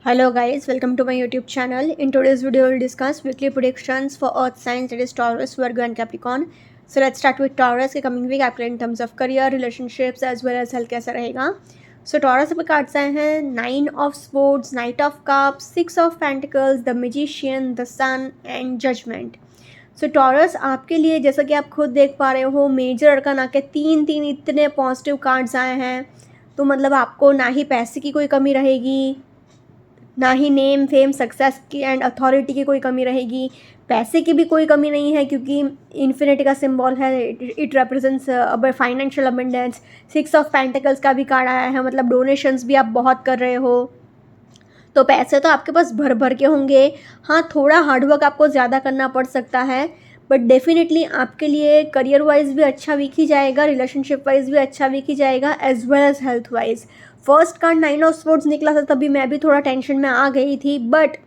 Hello guys, welcome to my YouTube channel. In today's video, we'll discuss weekly predictions for Earth signs, that is Taurus, Virgo and Capricorn. So let's start with Taurus के coming week आपके in terms of career, relationships as well as health कैसा रहेगा. So Taurus पे cards आए हैं 9 of Swords, Knight of Cups, 6 of Pentacles, the Magician, the Sun and Judgment. So taurus आपके लिए जैसा कि आप खुद देख पा रहे हो मेजर अरकान आके तीन इतने पॉजिटिव कार्ड्स आए हैं. तो मतलब आपको ना ही पैसे की कोई कमी रहेगी, ना ही नेम फेम सक्सेस की एंड अथॉरिटी की कोई कमी रहेगी. पैसे की भी कोई कमी नहीं है क्योंकि इन्फिनिटी का सिंबल है. It represents financial abundance. 6 of pentacles का भी कार्ड आया है, मतलब डोनेशंस भी आप बहुत कर रहे हो. तो पैसे तो आपके पास भर भर के होंगे. हाँ, थोड़ा हार्डवर्क आपको ज़्यादा करना पड़ सकता है, बट डेफिनेटली आपके लिए करियर वाइज भी अच्छा वीक ही जाएगा, रिलेशनशिप वाइज भी अच्छा वीक ही जाएगा, as well as health wise. First card 9 of swords निकला था, तभी मैं भी थोड़ा टेंशन में आ गई थी, बट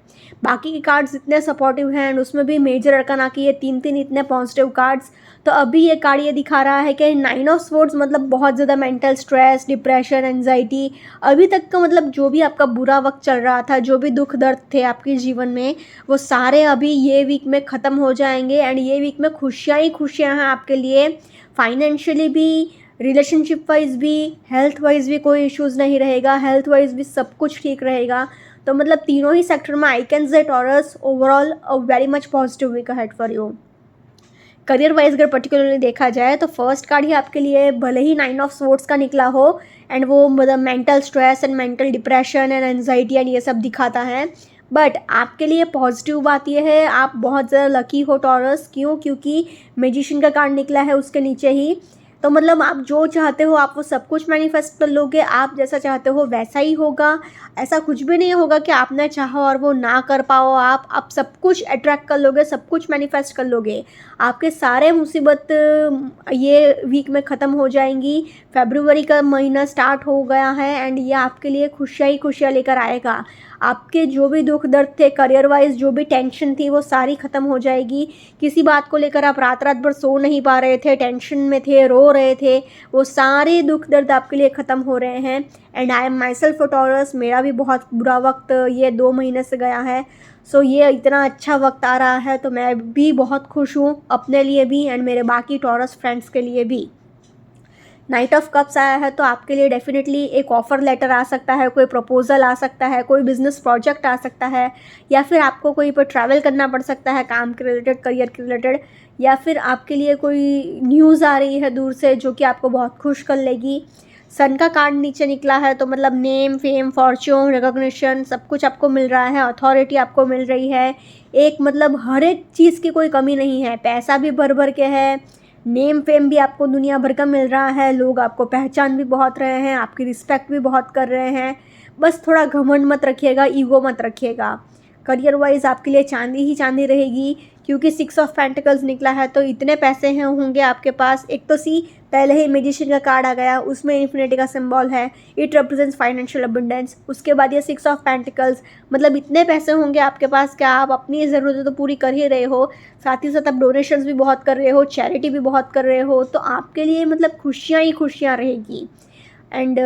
बाकी के कार्ड्स इतने सपोर्टिव हैं एंड उसमें भी मेजर अरकान आके ये तीन इतने पॉजिटिव कार्ड्स. तो अभी ये कार्ड ये दिखा रहा है कि 9 ऑफ स्वॉर्ड्स मतलब बहुत ज़्यादा मेंटल स्ट्रेस, डिप्रेशन, एंजाइटी, अभी तक का मतलब जो भी आपका बुरा वक्त चल रहा था, जो भी दुख दर्द थे आपके जीवन में, वो सारे अभी ये वीक में ख़त्म हो जाएंगे. एंड ये वीक में खुशियाँ ही खुशियाँ हैं आपके लिए. फाइनेंशियली भी, रिलेशनशिप वाइज भी, हेल्थ वाइज भी कोई इश्यूज़ नहीं रहेगा. हेल्थ वाइज भी सब कुछ ठीक रहेगा. तो मतलब तीनों ही सेक्टर में I can say Taurus overall a very much positive week ahead for you. Career wise अगर पर्टिकुलरली देखा जाए तो फर्स्ट कार्ड ही आपके लिए भले ही 9 ऑफ स्वॉर्ड्स का निकला हो एंड वो मतलब mental stress and mental depression and anxiety and ये सब दिखाता है, बट आपके लिए पॉजिटिव बात यह है आप बहुत ज़्यादा लकी हो टॉरस. क्यों? क्योंकि मैजिशियन का कार्ड निकला है उसके नीचे ही. तो मतलब आप जो चाहते हो आप वो सब कुछ मैनिफेस्ट कर लोगे. आप जैसा चाहते हो वैसा ही होगा. ऐसा कुछ भी नहीं होगा कि आपने चाहा और वो ना कर पाओ. आप सब कुछ अट्रैक्ट कर लोगे, सब कुछ मैनिफेस्ट कर लोगे. आपके सारे मुसीबत ये वीक में ख़त्म हो जाएंगी. फरवरी का महीना स्टार्ट हो गया है एंड ये आपके लिए खुशियाँ ही खुशियाँ लेकर आएगा. आपके जो भी दुख दर्द थे, करियर वाइज जो भी टेंशन थी, वो सारी ख़त्म हो जाएगी. किसी बात को लेकर आप रात भर सो नहीं पा रहे थे, टेंशन में थे, रो रहे थे, वो सारे दुख दर्द आपके लिए ख़त्म हो रहे हैं. And I am my self taurus, मेरा भी बहुत बुरा वक्त ये 2 महीने से गया है. सो ये इतना अच्छा वक्त आ रहा है तो मैं भी बहुत खुश हूँ अपने लिए भी एंड मेरे बाकी टॉरस फ्रेंड्स के लिए भी. नाइट ऑफ कप्स आया है तो आपके लिए डेफिनेटली एक ऑफ़र लेटर आ सकता है, कोई प्रपोजल आ सकता है, कोई बिजनेस प्रोजेक्ट आ सकता है, या फिर आपको कोई पर ट्रैवल करना पड़ सकता है काम के रिलेटेड, करियर के रिलेटेड, या फिर आपके लिए कोई न्यूज़ आ रही है दूर से जो कि आपको बहुत खुश कर लेगी. सन का कार्ड नीचे निकला है तो मतलब नेम फेम फॉर्च्यून रिकॉग्निशन सब कुछ आपको मिल रहा है, अथॉरिटी आपको मिल रही है. एक मतलब हर एक चीज़ की कोई कमी नहीं है. पैसा भी भर भर के है, नेम फेम भी आपको दुनिया भर का मिल रहा है, लोग आपको पहचान भी बहुत रहे हैं, आपकी रिस्पेक्ट भी बहुत कर रहे हैं. बस थोड़ा घमंड मत रखिएगा, ईगो मत रखिएगा. करियर वाइज आपके लिए चांदी ही चांदी रहेगी क्योंकि 6 ऑफ पेंटिकल्स निकला है तो इतने पैसे हैं होंगे आपके पास. एक तो पहले ही मैजिशियन का कार्ड आ गया, उसमें इन्फिनिटी का सिंबल है, इट रिप्रेजेंट्स फाइनेंशियल अबंडेंस. उसके बाद ये 6 ऑफ पेंटिकल्स, मतलब इतने पैसे होंगे आपके पास कि आप अपनी ज़रूरतें तो पूरी कर ही रहे हो, साथ ही साथ आप डोनेशंस भी बहुत कर रहे हो, चैरिटी भी बहुत कर रहे हो. तो आपके लिए मतलब खुशियाँ ही खुशियाँ रहेगी. And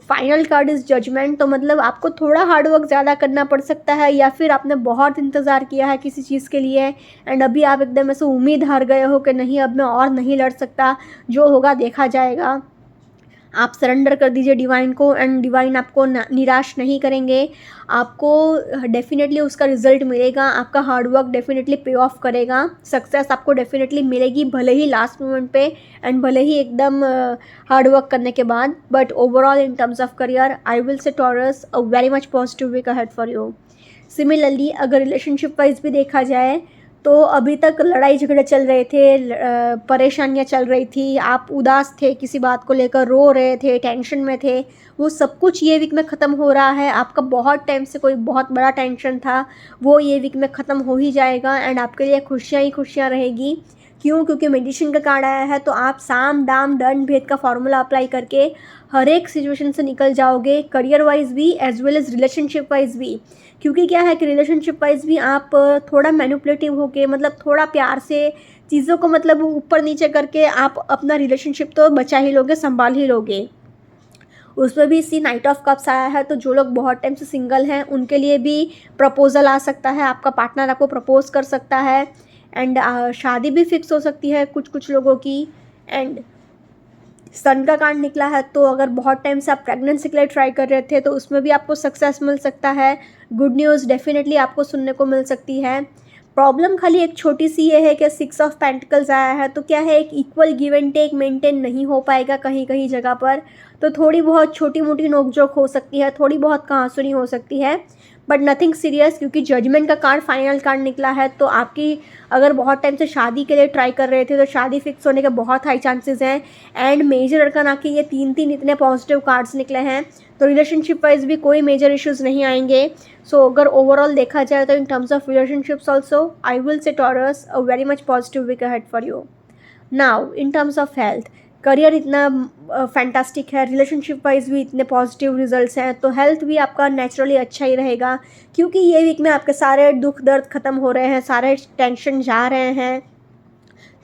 final card is judgement. तो मतलब आपको थोड़ा हार्डवर्क ज़्यादा करना पड़ सकता है, या फिर आपने बहुत इंतज़ार किया है किसी चीज़ के लिए एंड अभी आप एकदम ऐसे उम्मीद हार गए हो कि नहीं अब मैं और नहीं लड़ सकता, जो होगा देखा जाएगा. आप सरेंडर कर दीजिए डिवाइन को एंड डिवाइन आपको निराश नहीं करेंगे. आपको डेफिनेटली उसका रिजल्ट मिलेगा. आपका हार्डवर्क डेफिनेटली पे ऑफ करेगा. सक्सेस आपको डेफिनेटली मिलेगी, भले ही लास्ट मोमेंट पे एंड भले ही एकदम हार्डवर्क करने के बाद. But overall in terms of career I will say Taurus a very much positive week ahead for you. Similarly अगर रिलेशनशिप वाइज भी देखा जाए तो अभी तक लड़ाई झगड़े चल रहे थे, परेशानियां चल रही थी, आप उदास थे, किसी बात को लेकर रो रहे थे, टेंशन में थे, वो सब कुछ ये वीक में ख़त्म हो रहा है. आपका बहुत टाइम से कोई बहुत बड़ा टेंशन था, वो ये वीक में ख़त्म हो ही जाएगा एंड आपके लिए खुशियाँ ही खुशियाँ रहेगी. क्यों? क्योंकि मेडिसिन का कार्ड आया है तो आप साम दाम दंड भेद का फॉर्मूला अप्लाई करके हर एक सिचुएशन से निकल जाओगे, करियर वाइज भी as well as relationship wise भी. क्योंकि क्या है कि रिलेशनशिप वाइज भी आप थोड़ा मैनिपुलेटिव होके, मतलब थोड़ा प्यार से चीज़ों को मतलब ऊपर नीचे करके आप अपना रिलेशनशिप तो बचा ही लोगे, संभाल ही लोगे. उसमें भी सी नाइट ऑफ कप्स आया है, तो जो लोग बहुत टाइम से सिंगल हैं उनके लिए भी प्रपोजल आ सकता है, आपका पार्टनर आपको प्रपोज कर सकता है। एंड शादी भी फिक्स हो सकती है कुछ कुछ लोगों की। एंड सन का कार्ड निकला है, तो अगर बहुत टाइम से आप प्रेगनेंसी के लिए ट्राई कर रहे थे तो उसमें भी आपको सक्सेस मिल सकता है। गुड न्यूज़ डेफिनेटली आपको सुनने को मिल सकती है। प्रॉब्लम खाली एक छोटी सी ये है कि 6 ऑफ पेंटिकल्स आया है, तो क्या है, एक equal give and take maintain नहीं हो पाएगा कहीं कहीं जगह पर, तो थोड़ी बहुत छोटी मोटी नोकझोंक हो सकती है, थोड़ी बहुत कहासुनी हो सकती है, बट नथिंग सीरियस, क्योंकि जजमेंट का कार्ड फाइनल कार्ड निकला है। तो आपकी अगर बहुत टाइम से शादी के लिए ट्राई कर रहे थे तो शादी फिक्स होने के बहुत हाई चांसेस हैं। एंड मेजर अरकान आके ये 3 इतने पॉजिटिव कार्ड्स निकले हैं, तो रिलेशनशिप वाइज भी कोई मेजर इश्यूज नहीं आएंगे। सो अगर ओवरऑल देखा जाए तो in terms of relationships also I will say Taurus a very much positive week ahead for you. Now in terms of health, career इतना फैंटास्टिक है, रिलेशनशिप वाइज भी इतने पॉजिटिव रिजल्ट्स हैं, तो हेल्थ भी आपका नेचुरली अच्छा ही रहेगा, क्योंकि ये वीक में आपके सारे दुख दर्द ख़त्म हो रहे हैं, सारे टेंशन जा रहे हैं,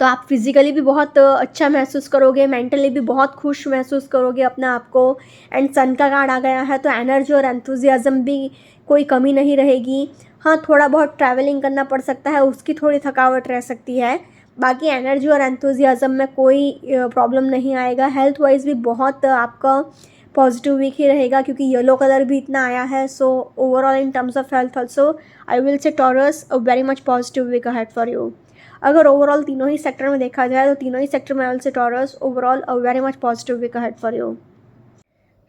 तो आप फिज़िकली भी बहुत अच्छा महसूस करोगे, मेंटली भी बहुत खुश महसूस करोगे अपने आप को। एंड सन का कार्ड आ गया है, तो एनर्जी और एंथुजियाज़म भी कोई कमी नहीं रहेगी। हाँ, थोड़ा बहुत ट्रैवलिंग करना पड़ सकता है, उसकी थोड़ी थकावट रह सकती है, बाकी एनर्जी और एंथुजियाज़म में कोई प्रॉब्लम नहीं आएगा। हेल्थ वाइज भी बहुत आपका पॉजिटिव वीक ही रहेगा, क्योंकि येलो कलर भी इतना आया है। So overall in terms of health also I will say Taurus a very much positive week ahead for you. अगर ओवरऑल तीनों ही सेक्टर में देखा जाए तो तीनों ही सेक्टर में I will say Taurus overall a very much positive week ahead for you.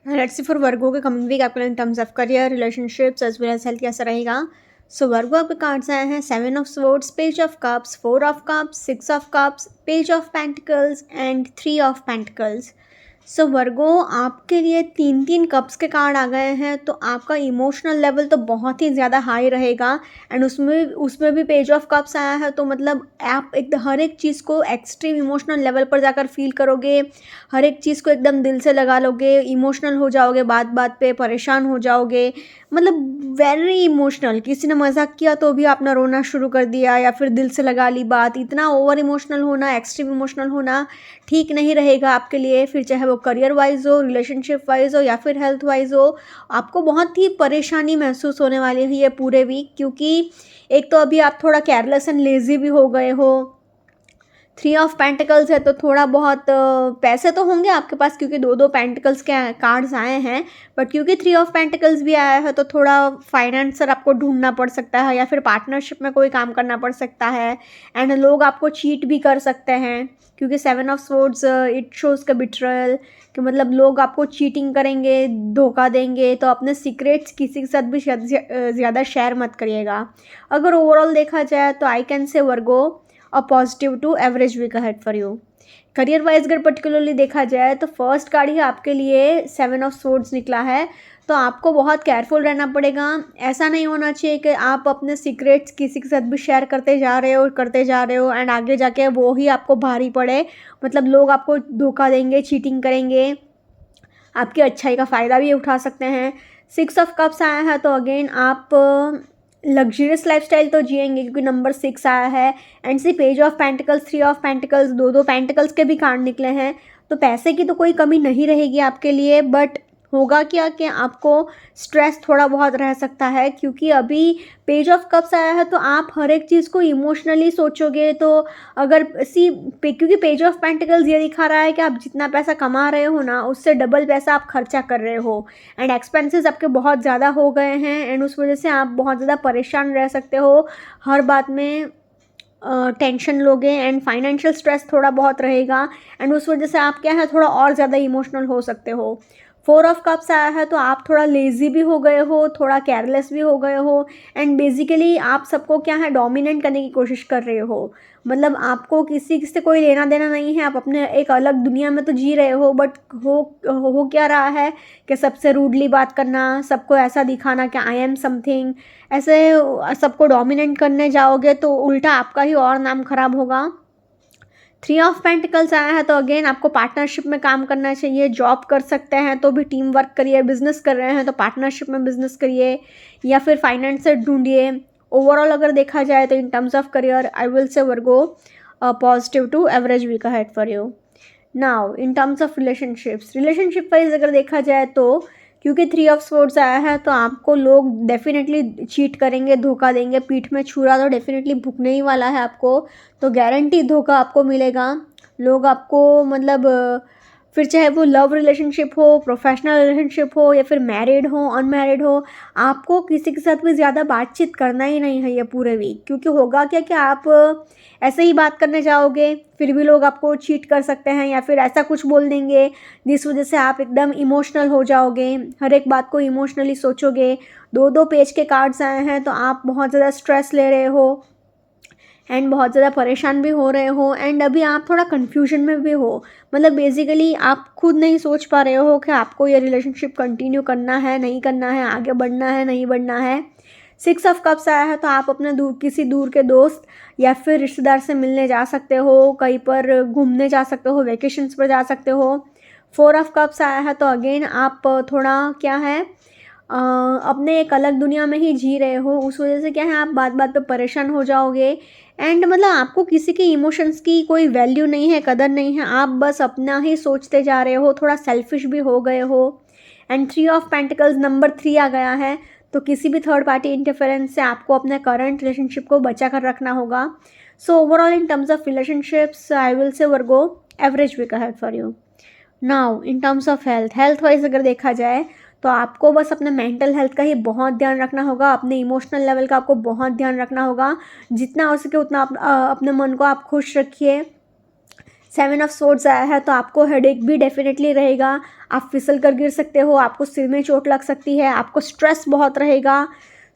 Let's see for Virgo के कमिंग वीक आपके in terms of career, relationships as well as health कैसा रहेगा। सो वर्गो आपके cards आए हैं 7 of swords, page of cups, 4 of cups, 6 of cups, page of pentacles and 3 of pentacles. So Virgo आपके लिए 3 cups के card आ गए हैं, तो आपका इमोशनल लेवल तो बहुत ही ज़्यादा हाई रहेगा। एंड उसमें उसमें भी पेज ऑफ कप्स आया है, तो मतलब आप एक हर एक चीज़ को एक्सट्रीम इमोशनल लेवल पर जाकर फील करोगे, हर एक चीज़ को एकदम दिल से लगा लोगे, इमोशनल हो जाओगे, बात बात पे परेशान हो जाओगे, मतलब वेरी इमोशनल। किसी ने मजाक किया तो भी आपने रोना शुरू कर दिया, या फिर दिल से लगा ली बात। इतना ओवर इमोशनल होना, एक्सट्रीम इमोशनल होना ठीक नहीं रहेगा आपके लिए, फिर चाहे वो करियर वाइज हो, रिलेशनशिप वाइज हो, या फिर हेल्थ वाइज हो। आपको बहुत ही परेशानी महसूस होने वाली है ये पूरे वीक, क्योंकि एक तो अभी आप थोड़ा केयरलेस एंड लेजी भी हो गए हो। 3 ऑफ पेंटिकल्स है, तो थोड़ा बहुत पैसे तो होंगे आपके पास, क्योंकि 2 पेंटिकल्स के कार्ड्स आए हैं, बट क्योंकि 3 ऑफ पेंटिकल्स भी आया है तो थोड़ा फाइनेंसर आपको ढूंढना पड़ सकता है, या फिर पार्टनरशिप में कोई काम करना पड़ सकता है। एंड लोग आपको चीट भी कर सकते हैं, क्योंकि 7 ऑफ स्वॉर्ड्स इट शोज़ का बिट्रयल, कि मतलब लोग आपको चीटिंग करेंगे, धोखा देंगे, तो अपने सीक्रेट्स किसी के साथ भी ज़्यादा शेयर मत करिएगा। अगर ओवरऑल देखा जाए तो I can say Virgo a positive to average week ahead for you. Career wise अगर पर्टिकुलरली देखा जाए तो फर्स्ट कार्ड ही आपके लिए 7 ऑफ स्वॉर्ड्स निकला है, तो आपको बहुत केयरफुल रहना पड़ेगा। ऐसा नहीं होना चाहिए कि आप अपने सीक्रेट्स किसी के साथ भी शेयर करते जा रहे हो एंड आगे जाके वो ही आपको भारी पड़े, मतलब लोग आपको धोखा देंगे, चीटिंग करेंगे, आपकी अच्छाई का फ़ायदा भी उठा सकते हैं। 6 ऑफ कप्स आया है, तो अगेन आप लग्जरियस लाइफस्टाइल तो जिएंगे, क्योंकि नंबर 6 आया है। And see page of pentacles, 3 of pentacles, 2 pentacles के भी कार्ड निकले हैं, तो पैसे की तो कोई कमी नहीं रहेगी आपके लिए, बट होगा क्या कि आपको स्ट्रेस थोड़ा बहुत रह सकता है, क्योंकि अभी पेज ऑफ कप्स आया है, तो आप हर एक चीज़ को इमोशनली सोचोगे। तो अगर क्योंकि पेज ऑफ पेंटिकल्स ये दिखा रहा है कि आप जितना पैसा कमा रहे हो ना, उससे डबल पैसा आप खर्चा कर रहे हो, एंड एक्सपेंसेस आपके बहुत ज़्यादा हो गए हैं, एंड उस वजह से आप बहुत ज़्यादा परेशान रह सकते हो, हर बात में टेंशन लोगे, एंड फाइनेंशियल स्ट्रेस थोड़ा बहुत रहेगा, एंड उस वजह से आप क्या है, थोड़ा और ज़्यादा इमोशनल हो सकते हो। 4 ऑफ कप्स आया है, तो आप थोड़ा लेज़ी भी हो गए हो, थोड़ा केयरलेस भी हो गए हो, एंड बेसिकली आप सबको क्या है, डोमिनेट करने की कोशिश कर रहे हो। मतलब आपको किसी से कोई लेना देना नहीं है, आप अपने एक अलग दुनिया में तो जी रहे हो, बट हो क्या रहा है कि सबसे रूडली बात करना, सबको ऐसा दिखाना कि आई एम समथिंग, ऐसे सबको डोमिनेट करने जाओगे तो उल्टा आपका ही और नाम खराब होगा। 3 ऑफ पेंटिकल्स आया है, तो अगेन आपको पार्टनरशिप में काम करना चाहिए। जॉब कर सकते हैं तो भी टीम वर्क करिए, बिजनेस कर रहे हैं तो पार्टनरशिप में बिजनेस करिए, या फिर फाइनेंसर ढूंढिए। ओवरऑल अगर देखा जाए तो in terms of career I will say Virgo positive to average week ahead for you. Now in terms of relationship wise अगर देखा जाए तो क्योंकि 3 ऑफ स्वॉर्ड्स आया है तो आपको लोग डेफिनेटली चीट करेंगे, धोखा देंगे, पीठ में छुरा तो डेफिनेटली भुगने ही वाला है आपको, तो गारंटी धोखा आपको मिलेगा। लोग आपको मतलब फिर चाहे वो लव रिलेशनशिप हो, प्रोफेशनल रिलेशनशिप हो या फिर मैरिड हो, अनमैरिड हो, आपको किसी के साथ भी ज़्यादा बातचीत करना ही नहीं है ये पूरे वीक। क्योंकि होगा क्या कि आप ऐसे ही बात करने जाओगे फिर भी लोग आपको चीट कर सकते हैं या फिर ऐसा कुछ बोल देंगे जिस वजह से आप एकदम इमोशनल हो जाओगे, हर एक बात को इमोशनली सोचोगे। 2-2 पेज के कार्ड्स आए हैं तो आप बहुत ज़्यादा स्ट्रेस ले रहे हो एंड बहुत ज़्यादा परेशान भी हो रहे हो एंड अभी आप थोड़ा कन्फ्यूजन में भी हो। मतलब बेसिकली आप खुद नहीं सोच पा रहे हो कि आपको ये रिलेशनशिप कंटिन्यू करना है, नहीं करना है, आगे बढ़ना है, नहीं बढ़ना है। 6 ऑफ कप्स आया है तो आप अपने किसी दूर के दोस्त या फिर रिश्तेदार से मिलने जा सकते हो, कहीं पर घूमने जा सकते हो, वेकेशंस पर जा सकते हो। 4 ऑफ कप्स आया है तो अगेन आप थोड़ा क्या है अपने एक अलग दुनिया में ही जी रहे हो, उस वजह से क्या है आप बात बात पे परेशान हो जाओगे एंड मतलब आपको किसी के इमोशंस की कोई वैल्यू नहीं है, कदर नहीं है, आप बस अपना ही सोचते जा रहे हो, थोड़ा सेल्फिश भी हो गए हो। एंड 3 ऑफ पेंटिकल्स नंबर 3 आ गया है तो किसी भी थर्ड पार्टी इंटरफेरेंस से आपको अपने करंट रिलेशनशिप को बचा कर रखना होगा। So overall in terms of relationships I will say Virgo average week ahead for you. Now in terms of health wise अगर देखा जाए तो आपको बस अपने मेंटल हेल्थ का ही बहुत ध्यान रखना होगा, अपने इमोशनल लेवल का आपको बहुत ध्यान रखना होगा। जितना हो सके उतना अपने मन को आप खुश रखिए। 7 ऑफ स्वॉर्ड्स आया है तो आपको हेडेक भी डेफिनेटली रहेगा, आप फिसल कर गिर सकते हो, आपको सिर में चोट लग सकती है, आपको स्ट्रेस बहुत रहेगा।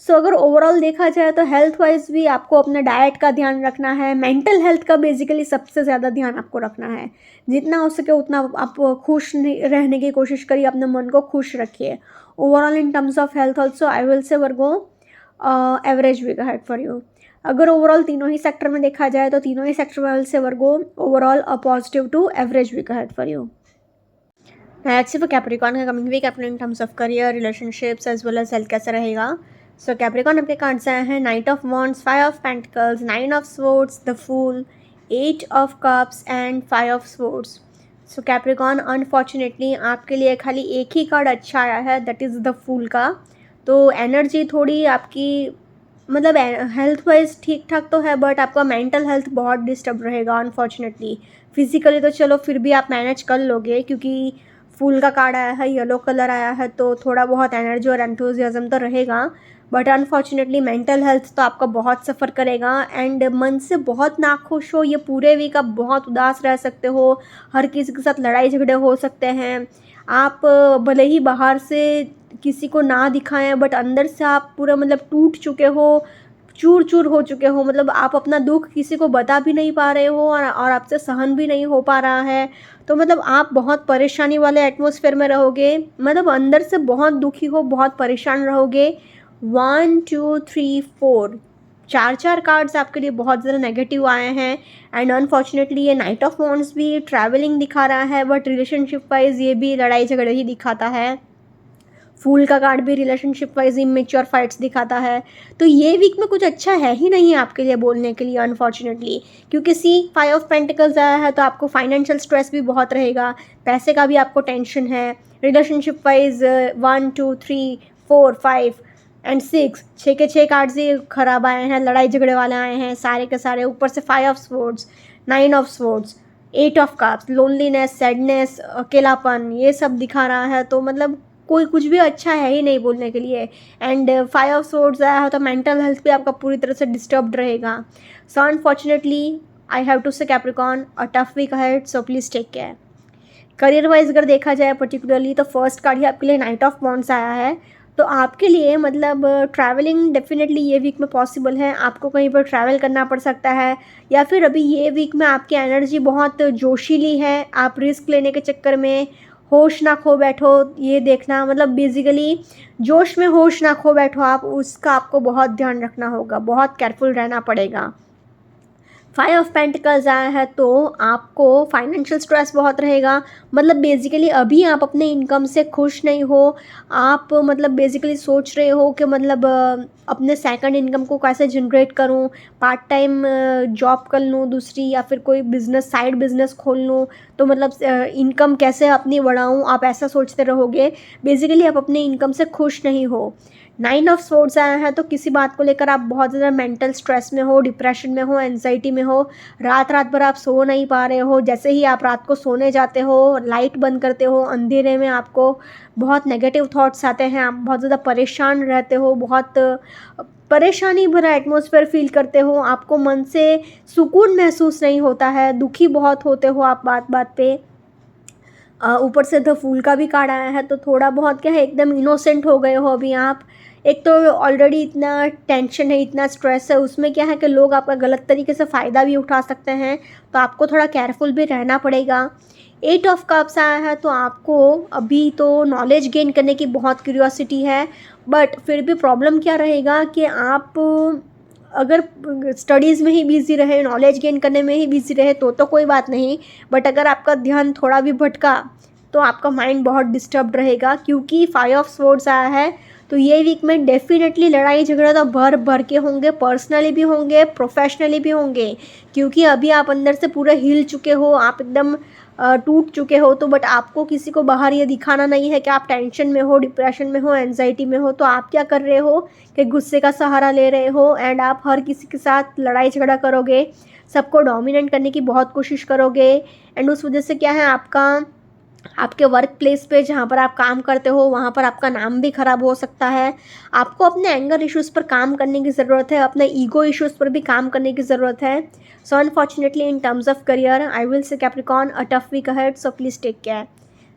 सो अगर ओवरऑल देखा जाए तो हेल्थ वाइज भी आपको अपने डाइट का ध्यान रखना है, मेंटल हेल्थ का बेसिकली सबसे ज़्यादा ध्यान आपको रखना है। जितना हो सके उतना आप खुश रहने की कोशिश करिए, अपने मन को खुश रखिए। Overall in terms of health also I will say Virgo average week ahead for you. अगर ओवरऑल तीनों ही सेक्टर में देखा जाए तो तीनों ही सेक्टर में से Virgo overall a positive to average week ahead for you. Let's see for Capricorn का coming week Capricorn in terms of career, relationships as well as health कैसा रहेगा। सो कैप्रिकॉर्न आपके कार्ड्स आए हैं knight of wands, 5 of pentacles, 9 of swords, the fool, 8 of cups and 5 of swords. So Capricorn unfortunately आपके लिए खाली एक ही card अच्छा आया है, दैट इज़ द फूल का। तो एनर्जी थोड़ी आपकी मतलब हेल्थ वाइज ठीक ठाक तो है बट आपका मेंटल हेल्थ बहुत डिस्टर्ब रहेगा अनफॉर्चुनेटली। फिजिकली तो चलो फिर भी आप मैनेज कर लोगे क्योंकि फूल का कार्ड आया है, येलो कलर आया है तो थोड़ा बहुत एनर्जी और एंथुजियाज्म तो रहेगा। बट अनफॉर्चुनेटली मेंटल हेल्थ तो आपका बहुत सफ़र करेगा एंड मन से बहुत नाखुश हो, ये पूरे वीक आप बहुत उदास रह सकते हो, हर किसी के साथ लड़ाई झगड़े हो सकते हैं। आप भले ही बाहर से किसी को ना दिखाएं बट अंदर से आप पूरा मतलब टूट चुके हो, चूर चूर हो चुके हो, मतलब आप अपना दुख किसी को बता भी नहीं पा रहे हो और आपसे सहन भी नहीं हो पा रहा है। तो मतलब आप बहुत परेशानी वाले एटमॉस्फेयर में रहोगे, मतलब अंदर से बहुत दुखी हो, बहुत परेशान रहोगे। 1 2 3 4 4 कार्ड्स आपके लिए बहुत ज़्यादा नेगेटिव आए हैं एंड अनफॉर्चुनेटली ये नाइट ऑफ वॉन्ड्स भी ट्रैवलिंग दिखा रहा है बट रिलेशनशिप वाइज ये भी लड़ाई झगड़े ही दिखाता है। फूल का कार्ड भी रिलेशनशिप वाइज इमेच्योर फाइट्स दिखाता है। तो ये वीक में कुछ अच्छा है ही नहीं आपके लिए बोलने के लिए अनफॉर्चुनेटली, क्योंकि 5 ऑफ पेंटिकल्स आया है तो आपको फाइनेंशियल स्ट्रेस भी बहुत रहेगा, पैसे का भी आपको टेंशन है। रिलेशनशिप वाइज 1 2 3 4 5 एंड 6 के 6 कार्ड्स ही खराब आए हैं, लड़ाई झगड़े वाले आए हैं सारे के सारे। ऊपर से 5 of swords, 9 of swords, 8 of cups, loneliness, sadness, अकेलापन, ये सब दिखा रहा है। तो मतलब कोई कुछ भी अच्छा है ही नहीं बोलने के लिए। एंड 5 ऑफ स्वॉर्ड्स आया है तो मेंटल हेल्थ भी आपका पूरी तरह से डिस्टर्ब्ड रहेगा। So unfortunately I have to say Capricorn a tough week ahead, so please take care. Career wise अगर देखा जाए पर्टिकुलरली तो फर्स्ट कार्ड ही आपके लिए नाइट ऑफ वॉन्ड्स आया है। तो आपके लिए मतलब ट्रैवलिंग डेफिनेटली ये वीक में पॉसिबल है, आपको कहीं पर ट्रैवल करना पड़ सकता है या फिर अभी ये वीक में आपकी एनर्जी बहुत जोशीली है, आप रिस्क लेने के चक्कर में होश ना खो बैठो। ये देखना मतलब बेसिकली जोश में होश ना खो बैठो आप, उसका आपको बहुत ध्यान रखना होगा, बहुत केयरफुल रहना पड़ेगा। फाइव ऑफ पेंटिकल्स आया है तो आपको फाइनेंशियल स्ट्रेस बहुत रहेगा। मतलब बेसिकली अभी आप अपने इनकम से खुश नहीं हो। आप मतलब बेसिकली सोच रहे हो कि मतलब अपने सेकंड इनकम को कैसे जनरेट करूं, पार्ट टाइम जॉब कर लूं दूसरी, या फिर कोई बिजनेस साइड बिजनेस खोल लूं, तो मतलब इनकम कैसे अपनी बढ़ाऊं, आप ऐसा सोचते रहोगे। बेसिकली आप अपने इनकम से खुश नहीं हो। 9 ऑफ स्वॉर्ड्स आया है तो किसी बात को लेकर आप बहुत ज़्यादा मेंटल स्ट्रेस में हो, डिप्रेशन में हो, एंजाइटी में हो। रात रात भर आप सो नहीं पा रहे हो। जैसे ही आप रात को सोने जाते हो, लाइट बंद करते हो, अंधेरे में आपको बहुत नेगेटिव थॉट्स आते हैं। आप बहुत ज़्यादा परेशान रहते हो, बहुत परेशानी भरा एटमॉस्फेयर फील करते हो। आपको मन से सुकून महसूस नहीं होता है, दुखी बहुत होते हो आप बात बात पे। ऊपर से द फूल का भी कार्ड आया है तो थोड़ा बहुत क्या है, एकदम इनोसेंट हो गए हो अभी आप। एक तो ऑलरेडी इतना टेंशन है, इतना स्ट्रेस है, उसमें क्या है कि लोग आपका गलत तरीके से फ़ायदा भी उठा सकते हैं, तो आपको थोड़ा केयरफुल भी रहना पड़ेगा। 8 ऑफ कप्स आया है तो आपको अभी तो नॉलेज गेन करने की बहुत क्यूरियोसिटी है, बट फिर भी प्रॉब्लम क्या रहेगा कि आप अगर स्टडीज़ में ही बिज़ी रहे, नॉलेज गेन करने में ही बिज़ी रहे तो कोई बात नहीं, बट अगर आपका ध्यान थोड़ा भी भटका तो आपका माइंड बहुत डिस्टर्ब रहेगा। क्योंकि 5 ऑफ स्वॉर्ड्स आया है तो ये वीक में डेफिनेटली लड़ाई झगड़ा तो भर भर के होंगे, पर्सनली भी होंगे, प्रोफेशनली भी होंगे। क्योंकि अभी आप अंदर से पूरे हिल चुके हो, आप एकदम टूट चुके हो। तो बट आपको किसी को बाहर ये दिखाना नहीं है कि आप टेंशन में हो, डिप्रेशन में हो, एंजाइटी में हो। तो आप क्या कर रहे हो कि गुस्से का सहारा ले रहे हो एंड आप हर किसी के साथ लड़ाई झगड़ा करोगे, सबको डोमिनेट करने की बहुत कोशिश करोगे। एंड उस वजह से क्या है, आपके वर्क प्लेस पे जहाँ पर आप काम करते हो वहाँ पर आपका नाम भी ख़राब हो सकता है। आपको अपने एंगर इश्यूज़ पर काम करने की ज़रूरत है, अपने ईगो इश्यूज़ पर भी काम करने की ज़रूरत है। So unfortunately in terms of career I will say Capricorn a tough week ahead, so please take care.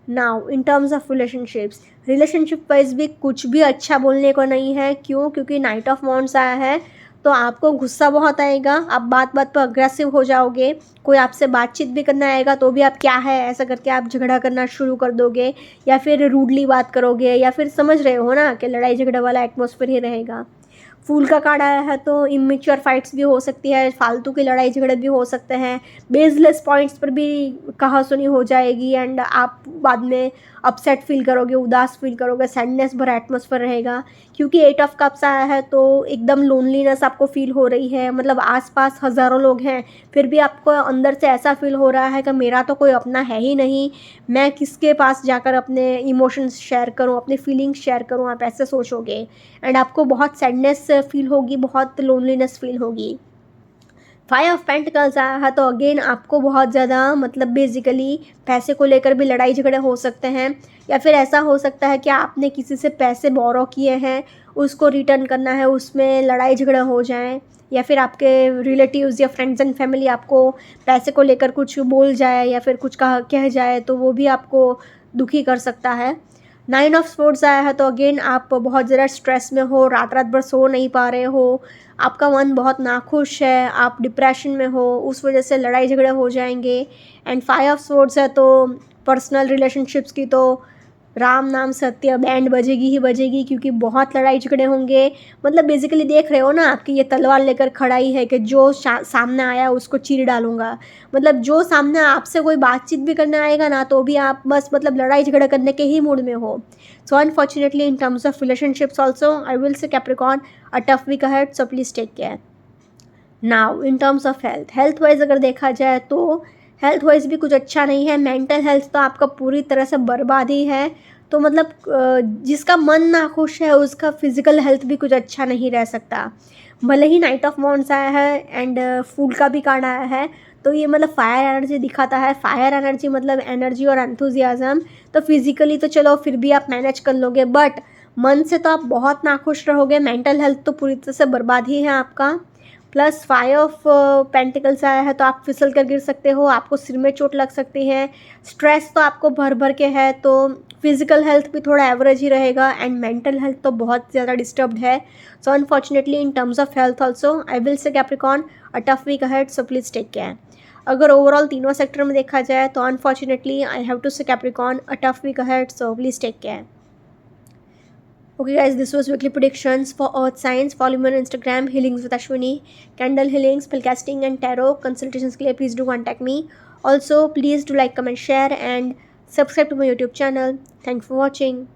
Now in terms of relationship wise भी कुछ भी अच्छा बोलने को नहीं है। क्यों? क्योंकि नाइट ऑफ वॉन्ड्स आया है तो आपको गुस्सा बहुत आएगा, आप बात बात पर अग्रेसिव हो जाओगे। कोई आपसे बातचीत भी करना आएगा तो भी आप क्या है ऐसा करके आप झगड़ा करना शुरू कर दोगे, या फिर रूडली बात करोगे, या फिर समझ रहे हो ना कि लड़ाई झगड़ा वाला एटमॉस्फेयर ही रहेगा। फूल का कार्ड आया है तो इमेच्योर फाइट्स भी हो सकती है, फालतू की लड़ाई झगड़े भी हो सकते हैं, बेसलेस पॉइंट्स पर भी कहासुनी हो जाएगी एंड आप बाद में अपसेट फील करोगे, उदास फील करोगे, सैडनेस भरा एटमॉस्फेयर रहेगा। क्योंकि 8 ऑफ कप्स आया है तो एकदम लोनलीनेस आपको फील हो रही है। मतलब आसपास हज़ारों लोग हैं फिर भी आपको अंदर से ऐसा फील हो रहा है कि मेरा तो कोई अपना है ही नहीं, मैं किसके पास जाकर अपने इमोशंस शेयर करूं, अपने फीलिंग्स शेयर करूं, आप ऐसे सोचोगे एंड आपको बहुत सैडनेस फील होगी, बहुत लोनलीनेस फील होगी। 5 ऑफ पेंटिकल्स आया है तो अगेन आपको बहुत ज़्यादा मतलब बेसिकली पैसे को लेकर भी लड़ाई झगड़े हो सकते हैं, या फिर ऐसा हो सकता है कि आपने किसी से पैसे बोरो किए हैं, उसको रिटर्न करना है, उसमें लड़ाई झगड़े हो जाएं, या फिर आपके रिलेटिव्स या फ्रेंड्स एंड फैमिली आपको पैसे को लेकर कुछ बोल जाए या फिर कुछ कह जाए तो वो भी आपको दुखी कर सकता है। 9 ऑफ स्वॉर्ड्स आया है तो अगेन आप बहुत ज़्यादा स्ट्रेस में हो, रात रात भर सो नहीं पा रहे हो, आपका मन बहुत नाखुश है, आप डिप्रेशन में हो, उस वजह से लड़ाई झगड़े हो जाएंगे। एंड 5 ऑफ स्वॉर्ड्स है तो पर्सनल रिलेशनशिप्स की तो राम नाम सत्य, बैंड बजेगी ही बजेगी, क्योंकि बहुत लड़ाई झगड़े होंगे। मतलब बेसिकली देख रहे हो ना, आपकी ये तलवार लेकर खड़ा ही है कि जो सामने आया उसको चीर डालूंगा। मतलब जो सामने आपसे कोई बातचीत भी करने आएगा ना तो भी आप बस मतलब लड़ाई झगड़ा करने के ही मूड में हो। So unfortunately in terms of relationships also I will say Capricorn a tough week ahead, so please take care. Now in terms of health wise अगर देखा जाए तो हेल्थ वाइज भी कुछ अच्छा नहीं है। मेंटल हेल्थ तो आपका पूरी तरह से बर्बाद ही है। तो मतलब जिसका मन नाखुश है उसका फिजिकल हेल्थ भी कुछ अच्छा नहीं रह सकता। भले ही नाइट ऑफ वॉन्ड्स आया है एंड फूल का भी कार्ड आया है तो ये मतलब फायर एनर्जी दिखाता है। फायर एनर्जी मतलब एनर्जी और एंथुजियाज्म। तो फिजिकली तो चलो फिर भी आप मैनेज कर लोगे, बट मन से तो आप बहुत नाखुश रहोगे। मेंटल हेल्थ तो पूरी तरह से बर्बाद ही है आपका। प्लस 5 ऑफ पेंटिकल्स आया है तो आप फिसल कर गिर सकते हो, आपको सिर में चोट लग सकती है। स्ट्रेस तो आपको भर भर के है, तो फिजिकल हेल्थ भी थोड़ा एवरेज ही रहेगा एंड मेंटल हेल्थ तो बहुत ज़्यादा डिस्टर्ब्ड है। So unfortunately in terms of health also I will say Capricorn a tough week ahead, so please take care. अगर ओवरऑल तीनों सेक्टर में देखा जाए तो unfortunately I have to say Capricorn a tough week ahead, so please take care. Okay, guys, this was weekly predictions for Earth Signs. Follow me on Instagram, Healings with Ashwini, Candle Healing, Spellcasting, and Tarot consultations. के लिए please do contact me. Also, please do like, comment, share, and subscribe to my YouTube channel. Thanks for watching.